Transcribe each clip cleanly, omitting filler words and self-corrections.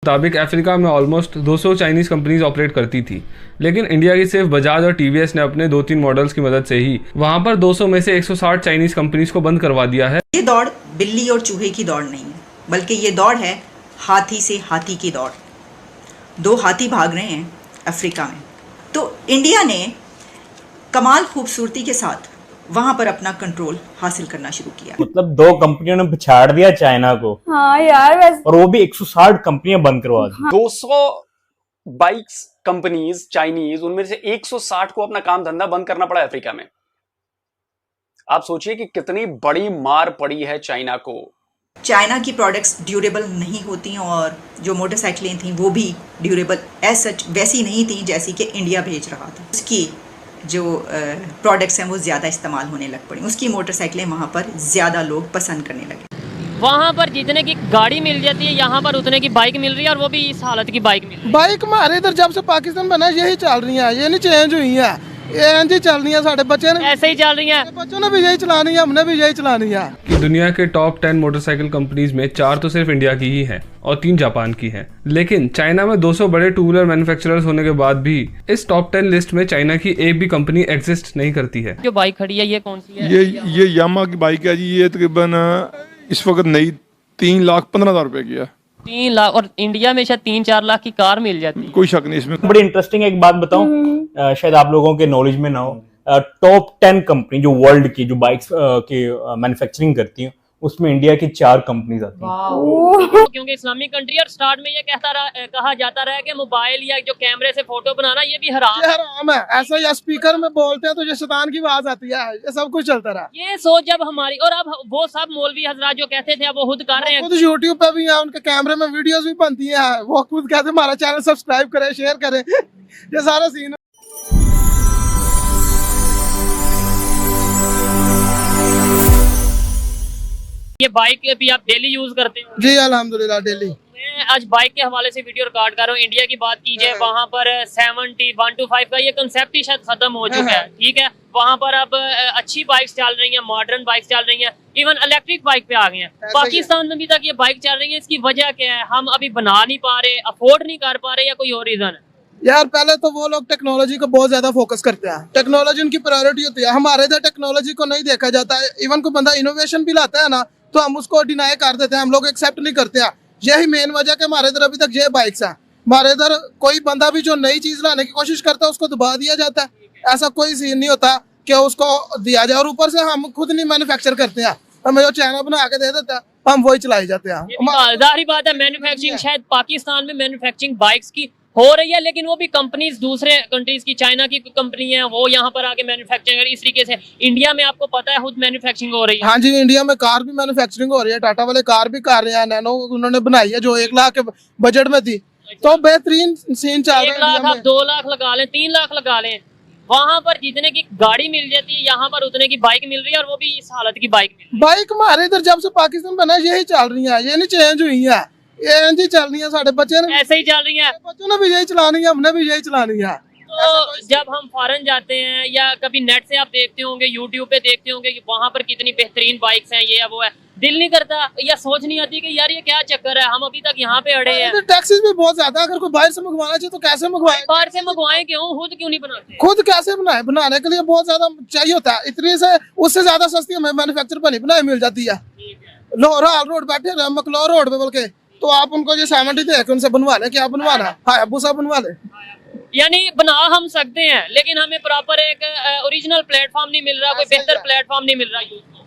मुताबिक अफ्रीका में almost 200 Chinese companies operate करती थी, लेकिन इंडिया की सिर्फ बजाज और टीवीएस ने अपने 2-3 मॉडल्स की मदद से ही वहां पर 200 में से 160 चाइनीज़ कंपनीज को बंद करवा दिया है। ये दौड़ बिल्ली और चूहे की दौड़ नहीं है, बल्कि ये दौड़ है हाथी से हाथी की दौड़। 2 हाथी भाग रहे हैं अफ्रीका में, तो इंडिया ने कमाल खूबसूरती के साथ वहां पर अपना कंट्रोल हासिल करना शुरू किया। मतलब 2 कंपनियों ने पिछाड़ दिया चाइना को। हाँ यार वैसे, और वो भी 160 कंपनियां बंद करवा दी। 200 बाइक्स कंपनीज चाइनीज, उनमें से 160 को अपना काम धंधा बंद करना पड़ा अफ्रीका में। आप सोचिए कि कितनी बड़ी मार पड़ी है चाइना को। चाइना की प्रोडक्ट्स ड्यूरेबल नहीं होती और जो मोटरसाइकिलें थी वो भी ड्यूरेबल एज सच वैसी नहीं थी जैसी कि इंडिया भेज रहा था। उसकी जो प्रोडक्ट्स हैं वो ज़्यादा इस्तेमाल होने लग पड़ी, उसकी मोटरसाइकिलें वहाँ पर ज़्यादा लोग पसंद करने लगे। वहाँ पर जितने की गाड़ी मिल जाती है यहाँ पर उतने की बाइक मिल रही है, और वो भी इस हालत की बाइक मिल रही है। बाइक हमारे इधर जब से पाकिस्तान बना यही चल रही है, ये नहीं चेंज हुई है, ये चल रही है। साढ़े बच्चे ने ऐसे ही चल रही है, बच्चों ने भी यही चलानी है, हमने भी यही चलानी है। कि दुनिया के टॉप 10 मोटरसाइकिल कंपनीज में 4 तो सिर्फ इंडिया की ही हैं और 3 जापान की हैं। लेकिन चाइना में 200 बड़े टू व्हीलर मैन्युफैक्चरर्स होने के बाद भी इस टॉप 10 लिस्ट में चाइना की एक भी कंपनी एग्जिस्ट नहीं करती है। जो बाइक खड़ी है ये कौन सी है? ये यामा की बाइक है जी। ये तकरीबन इस वक्त नई 3,15,000 रुपए की है। 3 लाख, और इंडिया में शायद 3-4 लाख की कार मिल जाती है। कोई शक नहीं इसमें। बड़ी इंटरेस्टिंग एक बात बताऊं, शायद आप लोगों के नॉलेज में ना हो। टॉप 10 कंपनी जो वर्ल्ड की जो बाइक्स की मैन्युफैक्चरिंग करती हैं, उसमें इंडिया की 4 कंपनीज आती हैं। क्योंकि इस्लामिक कंट्री, और स्टार्ट में ये कहा जाता रहा कि मोबाइल या जो कैमरे से फोटो बनाना ये भी हराम ये हराम है। ऐसा ही स्पीकर में बोलते हैं तो ये शैतान की आवाज आती है, ये सब कुछ चलता रहा। ये सोच जब हमारी, और अब वो सब मौलवी हजरात जो कहते थे अब वो खुद कर रहे हैं। खुद यूट्यूब पे भी है, उनके कैमरे में वीडियोस भी बनती है, वो खुद कहते हैं हमारा चैनल सब्सक्राइब करें, शेयर करें। ये सारा सीन। ये बाइक भी आप डेली यूज करते हो? जी अल्हम्दुलिल्लाह डेली। मैं आज बाइक के हवाले से वीडियो रिकॉर्ड कर रहा हूँ। इंडिया की बात की जाए, वहाँ पर 125 का ये कंसेप्ट ही शायद खत्म हो चुका है, ठीक है। वहाँ पर अब अच्छी बाइक्स चल रही हैं, मॉडर्न बाइक्स चल रही हैं, इवन इलेक्ट्रिक बाइक पे आ गए हैं। पाकिस्तान में भी तक ये बाइक चल रही है। इसकी वजह क्या है? हम अभी बना नहीं पा रहे, अफोर्ड नहीं कर पा रहे, या कोई और रीजन है? यार पहले तो वो लोग टेक्नोलॉजी को बहुत ज्यादा फोकस करते हैं, टेक्नोलॉजी उनकी प्रायोरिटी होती है। हमारे इधर टेक्नोलॉजी को नहीं देखा जाता है। इवन कोई बंदा इनोवेशन भी लाता है ना, तो हम उसको डिनाई कर देते हैं, हम लोग एक्सेप्ट नहीं करते हैं। यही मेन वजह कि हमारे इधर अभी तक ये बाइक्स है। हमारे इधर कोई बंदा भी जो नई चीज लाने की कोशिश करता है उसको दबा दिया जाता है। ऐसा कोई सीन नहीं होता कि उसको दिया जाए। और ऊपर से हम खुद नहीं मैन्युफैक्चर करते हैं, हमें जो चाइना बना के दे देता है हम वही चलाई जाते हैं। जाहिर बात है मैन्युफैक्चरिंग शायद पाकिस्तान में मैन्युफैक्चरिंग बाइक्स की हो रही है, लेकिन वो भी कंपनीज दूसरे कंट्रीज की, चाइना की कंपनी है, वो यहाँ पर आके मैन्युफैक्चरिंग। इस तरीके से इंडिया में आपको पता है खुद मैन्युफैक्चरिंग हो रही है। हाँ जी, इंडिया में कार भी मैन्युफैक्चरिंग हो रही है। टाटा वाले कार भी कर रहे हैं, नैनो उन्होंने बनाई है जो 1 लाख के बजट में थी, तो बेहतरीन सीन चल रहा है। 1 लाख आप 2 लाख लगा लें, 3 लाख लगा लें, वहाँ पर जितने की गाड़ी मिल जाती है यहाँ पर उतने की बाइक मिल रही है, और वो भी इस हालत की बाइक मिल रही है। बाइक हमारे इधर जब से पाकिस्तान बना यही चल रही है, ये नहीं चेंज हुई है, ये चल रही है। साढ़े बच्चे ने ऐसे ही चल रही है, बच्चों ने भी यही चलानी है, हमने भी यही चलानी है। तो जब हम फॉरेन जाते हैं या कभी नेट से आप देखते होंगे, यूट्यूब पे देखते होंगे कि वहाँ पर कितनी बेहतरीन बाइक्स हैं, ये है वो है, दिल नहीं करता या सोच नहीं आती कि यार ये क्या चक्कर है, हम अभी तक यहाँ पे अड़े हैं। टैक्सीज भी बहुत ज्यादा, अगर कोई बाहर से मंगवाना चाहिए तो कैसे मंगवाए? बाहर से मंगवाएं क्यों, खुद क्यों नहीं बनाते? खुद कैसे बनाए? बनाने के लिए बहुत ज्यादा चाहिए होता है। इतनी से उससे ज्यादा सस्ती हमें मैन्युफैक्चर बनी बनाई मिल जाती है। लोहरा रोड बैठे रहे मकलोर रोड पे, बल्कि तो आप उनको जो 70 दे के उनसे बनवा ले, क्या बनवाना है, हायाबुसा बनवा ले। यानी बना हम सकते हैं, लेकिन हमें प्रॉपर एक ओरिजिनल प्लेटफॉर्म नहीं मिल रहा, कोई बेहतर प्लेटफॉर्म नहीं मिल रहा।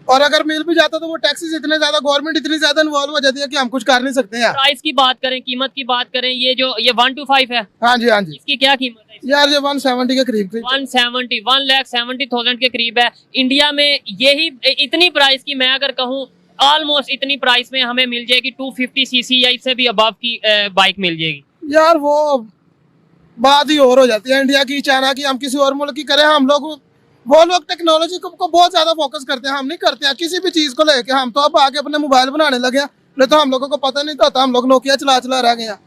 और अगर मिल भी जाता तो वो टैक्सेस इतने ज्यादा, गवर्नमेंट इतनी ज्यादा इन्वॉल्व हो जाती है कि हम कुछ कर नहीं सकते हैं। प्राइस की बात करें, कीमत की बात करें, ये जो ये 125 है, हाँ जी हाँ जी, इसकी क्या कीमत है? यार ये 170 के करीब 1,70,000 के करीब है। इंडिया में यही इतनी प्राइस की, मैं अगर कहूँ ऑलमोस्ट इतनी प्राइस में हमें मिल जाएगी 250 सीसी या इससे भी अबव की बाइक मिल जाएगी। यार वो बात ही और हो जाती है इंडिया की, चाइना की। हम किसी और मुल्क की करें, हम लोग वो लोग टेक्नोलॉजी को बहुत ज्यादा फोकस करते हैं, हम नहीं करते हैं किसी भी चीज को लेके। हम तो अब आगे अपने मोबाइल बनाने लगे हैं, नहीं तो हम लोगों को पता नहीं था, हम लोग नोकिया चला रह गए हैं।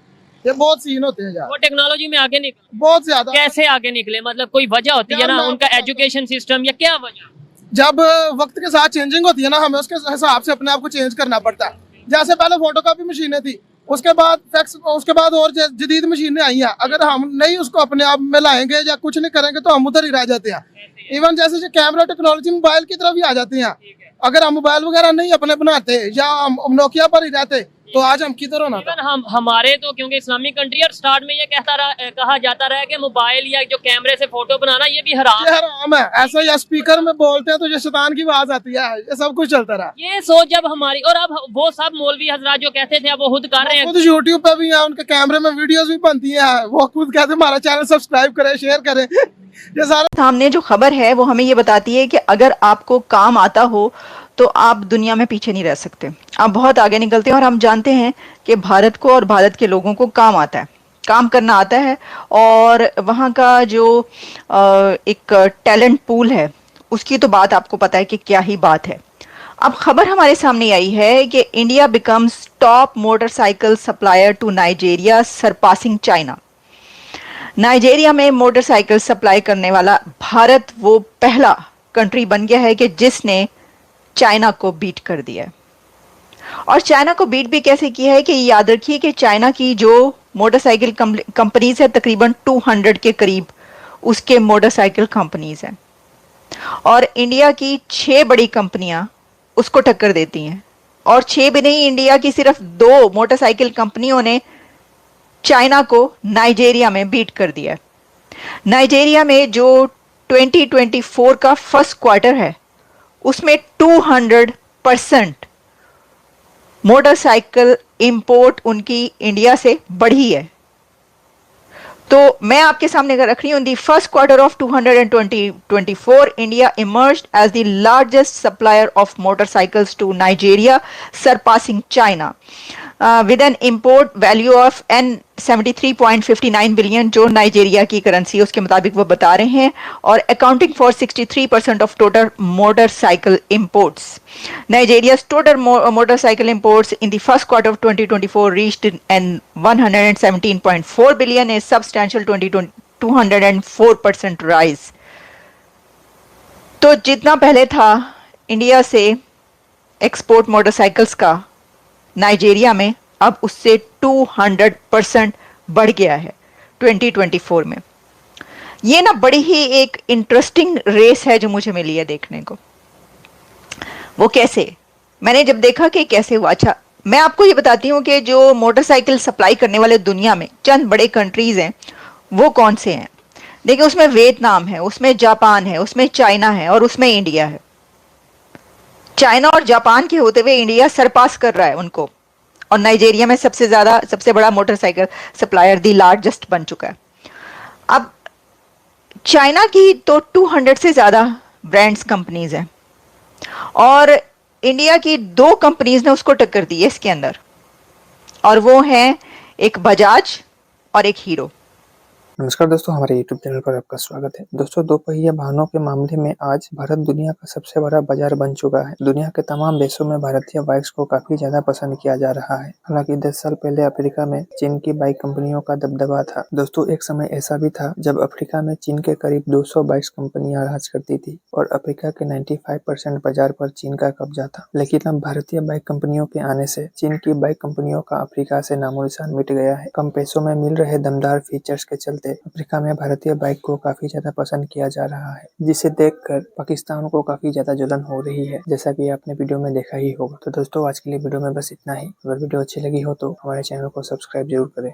ये बहुत सीन होते हैं यार। वो टेक्नोलॉजी में आगे निकले, बहुत ज्यादा। कैसे आगे निकले? मतलब कोई वजह होती है ना, उनका एजुकेशन सिस्टम, या क्या वजह? जब वक्त के साथ चेंजिंग होती है ना, हमें उसके हिसाब से अपने आप को चेंज करना पड़ता है। जैसे पहले फोटोकॉपी मशीनें थी, उसके बाद और जदीद मशीनें आई हैं, अगर हम नहीं उसको अपने आप में लाएंगे या कुछ नहीं करेंगे तो हम उधर ही रह जाते हैं। इवन जैसे जो कैमरा टेक्नोलॉजी मोबाइल की तरफ ही आ जाती हैं। अगर हम मोबाइल वगैरह नहीं अपने बनाते या हम नोकिया पर ही रहते तो आज हम किधर होना था। हम हमारे तो क्योंकि इस्लामिक कंट्री और स्टार्ट में ये कहा जाता रहा कि मोबाइल या जो कैमरे से फोटो बनाना ये भी हराम ये हराम है। ऐसा या स्पीकर में बोलते हैं तो ये शैतान की आवाज आती है, ये सब कुछ चलता रहा। ये सोच जब हमारी, और अब वो सब मौलवी हजरात जो कहते थे अब वो खुद कर रहे हैं, खुद यूट्यूब पे भी है, उनके कैमरे में वीडियोस भी बनती है, वो खुद कहते हैं हमारा चैनल सब्सक्राइब करें, शेयर करें। ये सारा सामने जो खबर है वो हमें ये बताती है कि अगर आपको काम आता हो तो आप दुनिया में पीछे नहीं रह सकते, आप बहुत आगे निकलते हैं। और हम जानते हैं कि भारत को और भारत के लोगों को काम आता है, काम करना आता है, और वहाँ का जो एक टैलेंट पूल है उसकी तो बात आपको पता है कि क्या ही बात है। अब खबर हमारे सामने आई है कि India becomes top motorcycle supplier to Nigeria surpassing China. Nigeria में मोटरसाइकिल सप्लाई करने वाला भारत वो पहला कंट्री बन गया है कि जिसने चाइना को बीट कर दिया है। और चाइना को बीट भी कैसे किया है कि याद रखिए कि चाइना की जो मोटरसाइकिल कंपनीज है तकरीबन 200 के करीब उसके मोटरसाइकिल कंपनीज हैं, और इंडिया की 6 बड़ी कंपनियां उसको टक्कर देती हैं। और 6 भी नहीं, इंडिया की सिर्फ 2 मोटरसाइकिल कंपनियों ने चाइना को नाइजीरिया में बीट कर दिया है। नाइजीरिया में जो 2024 का फर्स्ट क्वार्टर है उसमें 200% मोटरसाइकिल इंपोर्ट उनकी इंडिया से बढ़ी है। तो मैं आपके सामने रख रही हूं, the first quarter of 2024 India emerged as the largest supplier of motorcycles to Nigeria surpassing China with an import value of $73.59 billion, जो नाइजीरिया की करेंसी उसके मुताबिक वो बता रहे हैं, और accounting for 63% of total motorcycle imports. Nigeria's total motorcycle imports in the first quarter of 2024 reached an 117.4 billion, a substantial 204% rise. तो जितना पहले था इंडिया से एक्सपोर्ट मोटरसाइकिल्स का नाइजीरिया में, अब उससे 200% बढ़ गया है 2024 में। ये ना बड़ी ही एक इंटरेस्टिंग रेस है जो मुझे मिली है देखने को। वो कैसे, मैंने जब देखा कि कैसे हुआ, अच्छा मैं आपको ये बताती हूँ कि जो मोटरसाइकिल सप्लाई करने वाले दुनिया में चंद बड़े कंट्रीज हैं वो कौन से हैं। देखिए उसमें वियतनाम है, उसमें जापान है, उसमें चाइना है और उसमें इंडिया है। चाइना और जापान के होते हुए इंडिया सरपास कर रहा है उनको, और नाइजीरिया में सबसे बड़ा मोटरसाइकिल सप्लायर दी लार्जेस्ट बन चुका है। अब चाइना की तो 200 से ज्यादा ब्रांड्स कंपनीज हैं, और इंडिया की 2 कंपनीज ने उसको टक्कर दी है इसके अंदर, और वो हैं एक बजाज और एक हीरो। नमस्कार दोस्तों, हमारे YouTube चैनल पर आपका स्वागत है। दोस्तों, दोपहिया वाहनों के मामले में आज भारत दुनिया का सबसे बड़ा बाजार बन चुका है। दुनिया के तमाम देशों में भारतीय बाइक्स को काफी ज्यादा पसंद किया जा रहा है। हालांकि 10 साल पहले अफ्रीका में चीन की बाइक कंपनियों का दबदबा था। दोस्तों, एक समय ऐसा भी था जब अफ्रीका में चीन के करीब 200 बाइक्स कंपनियां राज करती थी और अफ्रीका के 95% बाजार पर चीन का कब्जा था। लेकिन अब भारतीय बाइक कंपनियों के आने से चीन की बाइक कंपनियों का अफ्रीका से नामो निशान मिट गया है। कम पैसों में मिल रहे दमदार फीचर्स के चलते अफ्रीका में भारतीय बाइक को काफी ज्यादा पसंद किया जा रहा है, जिसे देखकर पाकिस्तान को काफी ज्यादा जलन हो रही है, जैसा कि आपने वीडियो में देखा ही होगा। तो दोस्तों, आज के लिए वीडियो में बस इतना ही। अगर वीडियो अच्छी लगी हो तो हमारे चैनल को सब्सक्राइब जरूर करें।